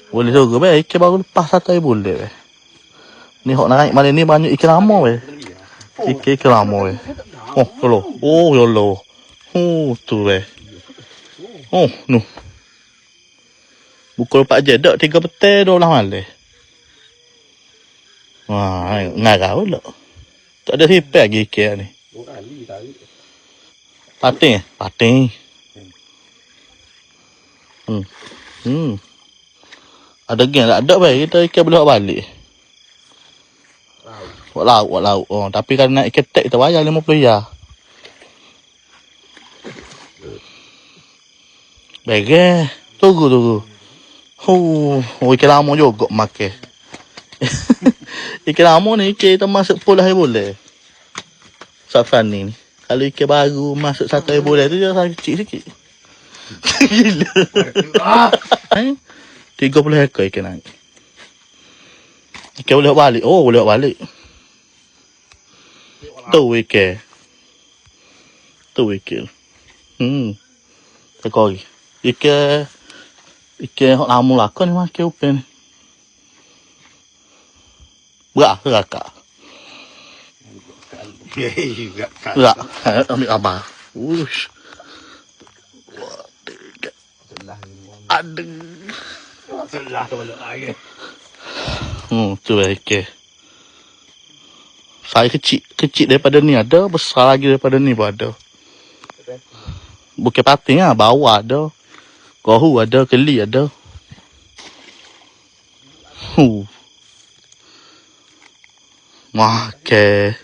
Boleh juga be, ikan baru lepas satu boleh be. Ni hok naik malam ni banyak ikan lama be. Ikan lama be. Oh, yolo. Oh, yolo. Oh, tu be. Oh, nu. Pukul 4 je dak 3 petang 12 malam. Wah, ngarau pula. Tak ada repair lagi ikan ni. Pating. Ada geng tak ada baik kita ikan boleh bawa balik. Buat lauk. Oh, tapi kalau nak ikan tek kita bayar 50 ya. Bege, tunggu. Ikan lama juga makan. Ikan lama ni ikan kita masuk pula hai boleh. Safran ni. Kalau ikan baru masuk 1 boleh tu dia kecil sikit. Gila. 30 ekor ikan naik. Ikan boleh balik. Oh, boleh balik. Tu ikan. Tekor lagi. Ikan hok lama lah ni makan upen ni. Berak ke kakak? Berak. Ambil abang. Uish. Aduh. Tu ikan. Saya kecil daripada ni ada, besar lagi daripada ni pun ada. Bukan pating lah, bawah ada. Kohu ada, keli ada. Makan.